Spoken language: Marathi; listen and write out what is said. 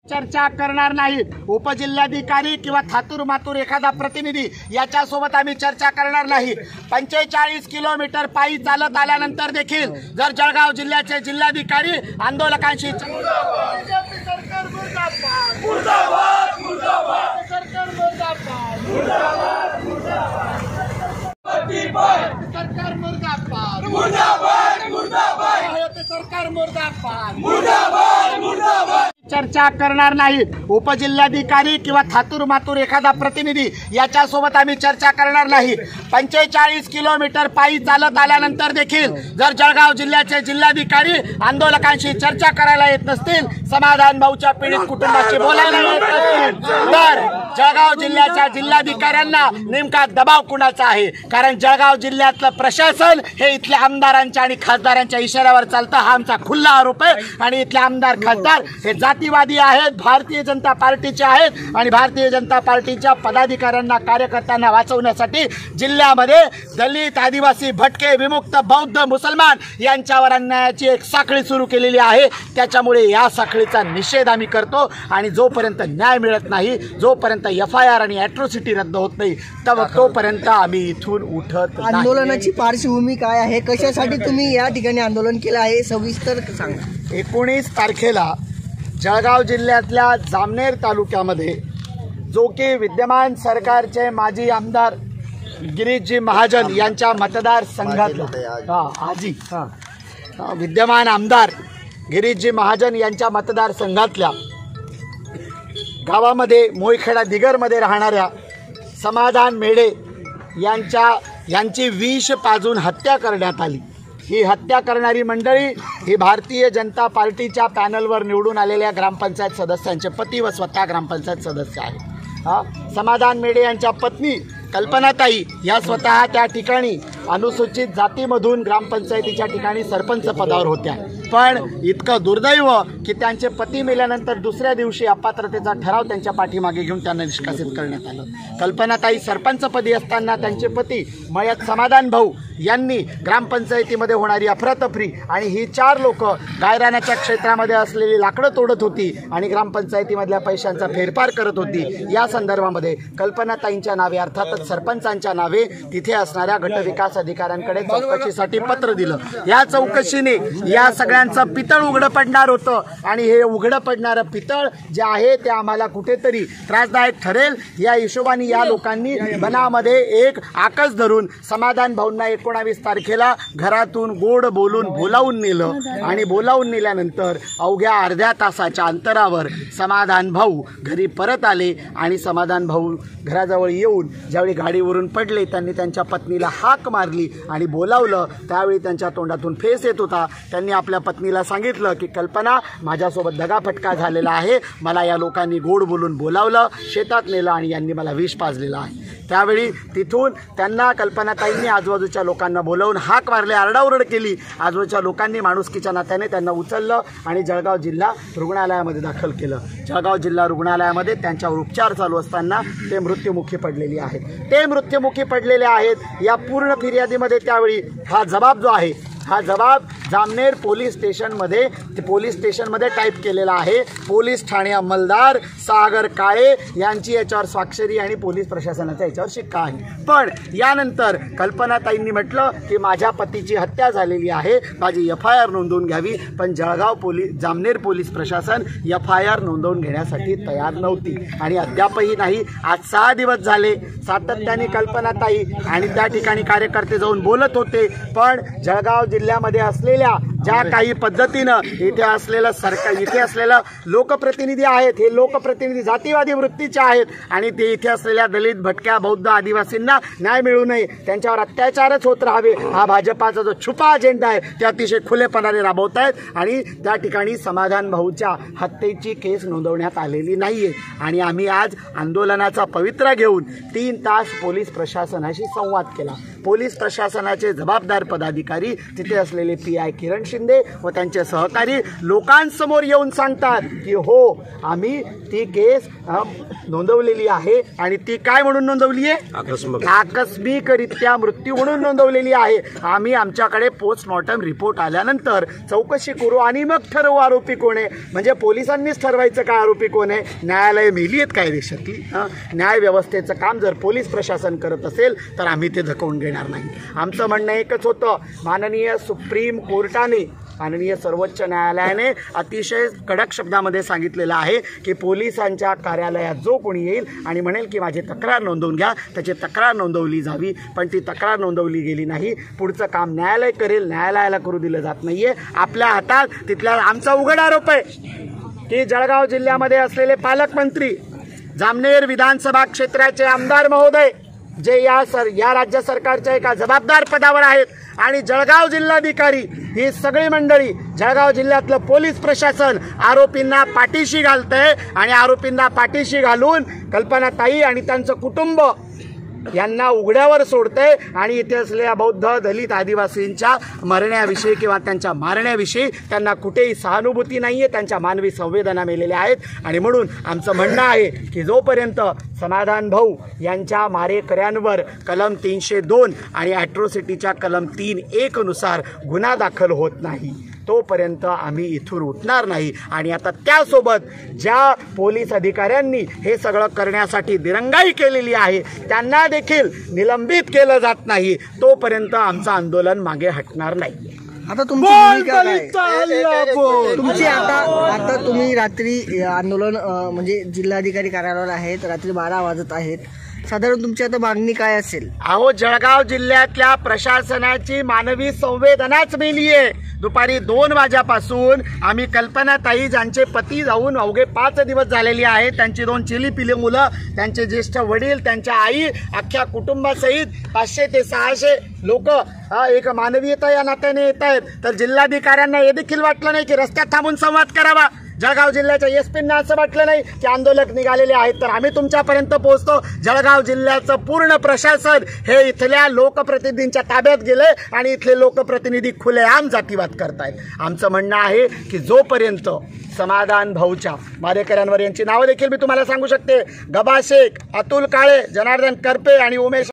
चर्चा करणार नाही। उपजिल्हाधिकारी किंवा थातूर मातूर एखादा प्रतिनिधी याच्यासोबत आम्ही चर्चा करणार नाही। 45 किलोमीटर पायी चालत आल्यानंतर देखील जर जळगाव जिल्ह्याचे जिल्हाधिकारी आंदोलकांशी चर्चा करणार नाही। उपजिल्हाधिकारी किंवा थातूर मातूर एखादा प्रतिनिधी याच्यासोबत आम्ही चर्चा करणार नाही। 45 किलोमीटर पायी चालत आल्यानंतर देखील जर जळगाव जिल्ह्याचे जिल्हाधिकारी आंदोलकांशी चर्चा करायला येत नसतील, समाधान भाऊच्या पीडित कुटुंबाशी बोलायला येत नसतील, तर जळगाव जिल्ह्याच्या जिल्हाधिकाऱ्यांना नेमका दबाव कुणाचा आहे? कारण जळगाव जिल्ह्यातलं प्रशासन हे इथल्या आमदारांच्या आणि खासदारांच्या इशाऱ्यावर चालतं, हा आमचा खुल्ला आरोप आहे। आणि इथले आमदार खासदार हे जातीवादी आहेत, भारतीय जनता पार्टीचे आहेत आणि भारतीय जनता पार्टीच्या पदाधिकाऱ्यांना कार्यकर्त्यांना वाचवण्यासाठी जिल्ह्यामध्ये दलित, आदिवासी, भटके, विमुक्त, बौद्ध, मुसलमान यांच्यावर अन्यायाची एक साखळी सुरू केलेली आहे। त्याच्यामुळे या साखळीचा निषेध आम्ही करतो आणि जोपर्यंत न्याय मिळत नाही, जोपर्यंत FIR आणि ॲट्रॉसिटी रद्द होत नाही, तोपर्यंत आम्ही इथून उठत नाही। आंदोलनाची पार्श्वभूमी काय आहे? कशासाठी तुम्ही या ठिकाणी आंदोलन केलं आहे, सविस्तर सांगा। 19 तारखेला जळगाव जिल्ह्यातल्या जामनेर तालुक्यामध्ये जो की विद्यमान सरकारचे माजी आमदार गिरीशजी महाजन यांच्या मतदारसंघातला विद्यमान आमदार गिरीशजी महाजन यांच्या मतदारसंघातल्या गावामध्ये मोईखेडा दिगरमध्ये राहणाऱ्या समाधान मेढे यांची विष पाजून हत्या करण्यात आली। ही हत्या करणारी मंडळी ही भारतीय जनता पार्टीच्या पॅनलवर निवडून आलेल्या ग्रामपंचायत सदस्यांचे पती व स्वतः ग्रामपंचायत सदस्य आहेत। समाधान मेढे यांच्या पत्नी कल्पनाताई या स्वतः त्या ठिकाणी अनुसूचित जातीमधून ग्रामपंचायतीच्या ठिकाणी सरपंच पदावर होत्या, पण इतकं दुर्दैव की त्यांचे पती मेल्यानंतर दुसऱ्या दिवशी अपात्रतेचा ठराव त्यांच्या पाठीमागे घेऊन त्यांना निष्कासित करण्यात आलं। कल्पनाताई सरपंचपदी असताना त्यांचे पती मयत समाधान भाऊ यांनी ग्रामपंचायतीमध्ये होणारी अफरातफरी आणि ही 4 लोक गायरानाच्या क्षेत्रामध्ये असलेली लाकडं तोडत होती आणि ग्रामपंचायतीमधल्या पैशांचा फेरफार करत होती। या संदर्भामध्ये कल्पनाताईंच्या नावे अर्थातच सरपंचांच्या नावे तिथे असणाऱ्या गटविकास अधिकाऱ्यांकडे चौकशीसाठी पत्र दिलं। या चौकशीने या सगळ्यांचं पितळ उघडं पडणार होतं आणि हे उघडं पडणारं पितळ जे आहे ते आम्हाला कुठेतरी त्रासदायक ठरेल या हिशोबाने या लोकांनी मनामध्ये एक आकस धरून समाधान भाऊंना 19 तारखेला घरातून गोड बोलून बोलावून नेलं आणि बोलावून नेल्यानंतर अवघ्या अर्ध्या तासाच्या अंतरावर समाधान भाऊ घरी परत आले आणि समाधान भाऊ घराजवळ येऊन ज्यावेळी गाडीवरून पडले त्यांनी त्यांच्या पत्नीला हाक मारली आणि बोलावलं। त्यावेळी त्यांच्या तोंडातून फेस येत होता। त्यांनी आपल्या पत्नीला सांगितलं की कल्पना, माझ्यासोबत दगाफटका झालेला आहे, मला या लोकांनी गोड बोलून बोलावलं, शेतात नेलं आणि यांनी मला विष पाजलेलं आहे। त्यावेळी तिथून त्यांना कल्पनाताईंनी आजूबाजूच्या लोकांना बोलावून हाक मारले, आरडाओरड केली। आजूबाजूच्या लोकांनी माणुसकीच्या नात्याने त्यांना उचललं आणि जळगाव जिल्हा रुग्णालयामध्ये दाखल केलं। जळगाव जिल्हा रुग्णालयामध्ये त्यांच्यावर उपचार चालू असताना ते मृत्युमुखी पडलेले आहेत। या पूर्ण फिर्यादीमध्ये त्यावेळी हा जबाब जो आहे हा जबाब जामनेर पोलीस स्टेशनमध्ये टाईप केलेला आहे। पोलीस ठाणे अंमलदार सागर काळे यांची याच्यावर स्वाक्षरी आणि पोलीस प्रशासनाचा याच्यावर शिक्का आहे। पण यानंतर कल्पनाताईंनी म्हटलं की माझ्या पतीची हत्या झालेली आहे, माझी FIR नोंदवून घ्यावी, पण जामनेर पोलीस प्रशासन FIR नोंदवून घेण्यासाठी तयार नव्हती आणि अद्यापही नाही। आज 6 दिवस झाले सातत्याने कल्पनाताई आणि त्या ठिकाणी कार्यकर्ते जाऊन बोलत होते, पण जळगाव जिल्ह्यामध्ये असलेल्या ज्या काही पद्धतीनं इथे असलेलं लोकप्रतिनिधी आहेत, हे लोकप्रतिनिधी जातीवादी वृत्तीचे आहेत आणि ते इथे असलेल्या दलित, भटक्या, बौद्ध, आदिवासींना न्याय मिळू नये, त्यांच्यावर अत्याचारच होत राहावे, हा भाजपाचा जो छुपा अजेंडा आहे ते अतिशय खुलेपणाने राबवत आहेत आणि त्या ठिकाणी समाधान भाऊच्या हत्येची केस नोंदवण्यात आलेली नाहीये। आणि आम्ही आज आंदोलनाचा पवित्रा घेऊन 3 तास पोलीस प्रशासनाशी संवाद केला। पोलीस प्रशासनाचे जबाबदार पदाधिकारी तिथे असलेले PI किरण शिंदे व त्यांचे सहकारी लोकांसमोर येऊन सांगतात की हो आम्ही ती केस नोंदवलेली आहे आणि ती काय म्हणून नोंदवली आहे, आकस्मिकरित्या मृत्यू म्हणून नोंदवलेली आहे. आम्ही आमच्याकडे पोस्टमॉर्टम रिपोर्ट आल्यानंतर चौकशी करू आणि मग ठरवू आरोपी कोण आहे. म्हणजे पोलिसांनीच ठरवायचं का आरोपी कोण आहे? न्यायालय मेली आहेत काय देशातली? न्याय व्यवस्थेचं काम जर पोलीस प्रशासन करत असेल तर आम्ही ते धकवून घेणार नाही. आमचं म्हणणं एकच होतं, माननीय सुप्रीम कोर्टाने, माननीय सर्वोच्च न्यायालयाने अतिशय कडक शब्दामध्ये सांगितलेलं आहे की पोलिसांच्या कार्यालयात जो कोणी येईल आणि म्हणेल की माझी तक्रार नोंदवून घ्या, त्याची तक्रार नोंदवली जावी. पण ती तक्रार नोंदवली गेली नाही. पुढचं काम न्यायालय करेल, न्यायालयाला करू दिलं जात नाहीये. आपल्या हातात तिथल्या आमचा उघड आरोप आहे की जळगाव जिल्ह्यामध्ये असलेले पालकमंत्री, जामनेर विधानसभा क्षेत्राचे आमदार महोदय जे या राज्य सरकारच्या एका जबाबदार पदावर आहेत आणि जळगाव जिल्हाधिकारी ही सगळी मंडळी, जळगाव जिल्ह्यातलं पोलीस प्रशासन आरोपींना पाठीशी घालतंय आणि आरोपींना पाठीशी घालून कल्पनाताई आणि त्यांचं कुटुंब यांना उघड्यावर सोडतंय आणि इथे असलेल्या बौद्ध, दलित, आदिवासींच्या मरण्याविषयी किंवा त्यांच्या मारण्याविषयी त्यांना कुठेही सहानुभूती नाही आहे. त्यांच्या मानवी संवेदना मेलेल्या आहेत. आणि म्हणून आमचं म्हणणं आहे की जोपर्यंत समाधान भाऊ यांच्या मारेकऱ्यांवर कलम 302 आणि ॲट्रॉसिटीच्या कलम 3(1) नुसार गुन्हा दाखल होत नाही तोपर्यंत आम्ही इथून उठणार नाही. आणि आता त्यासोबत ज्या पोलीस अधिकाऱ्यांनी हे सगळं करण्यासाठी दिरंगाई केलेली आहे त्यांना देखील निलंबित केलं जात नाही तोपर्यंत आमचं आंदोलन मागे हटणार नाही. आता तुमची भूमिका काय? तुमची आता तुम्ही रात्री आंदोलन म्हणजे जिल्हाधिकारी कार्यालयावर आहेत, रात्री 12 वाजत आहेत, साधारण तुमची आता मागणी काय असेल? अहो, जळगाव जिल्ह्यातल्या प्रशासनाची मानवी संवेदनाच मेली आहे. दुपारी 2 वाजेपासून आम्ही कल्पनाताई ज्यांचे पती जाऊन अवघे 5 दिवस झालेले आहेत, त्यांची 2 चिलीपिली मुलं, त्यांचे ज्येष्ठ वडील, त्यांच्या आई, अख्ख्या कुटुंबासहित 500 ते 600 लोक एक मानवीयता या नात्याने येत आहेत. तर जिल्हाधिकाऱ्यांना हे देखील वाटलं नाही की रस्त्यात थांबून संवाद करावा. जळगाव जिल्ह्याच्या एसपींना असं वाटलं नाही की आंदोलक निघालेले आहेत. तर आम्ही तुमच्यापर्यंत पोहोचतो. जळगाव जिल्ह्याचं पूर्ण प्रशासन हे इथल्या लोकप्रतिनिधींच्या ताब्यात गेले आणि इथले लोकप्रतिनिधी खुलेआम जातीवाद करतायत. आमचं म्हणणं आहे की जोपर्यंत समाधान भाऊच्या मारेकऱ्यांवर यांची नावं देखील मी तुम्हाला सांगू शकते, गबा शेख, अतुल काळे, जनार्दन करपे आणि उमेश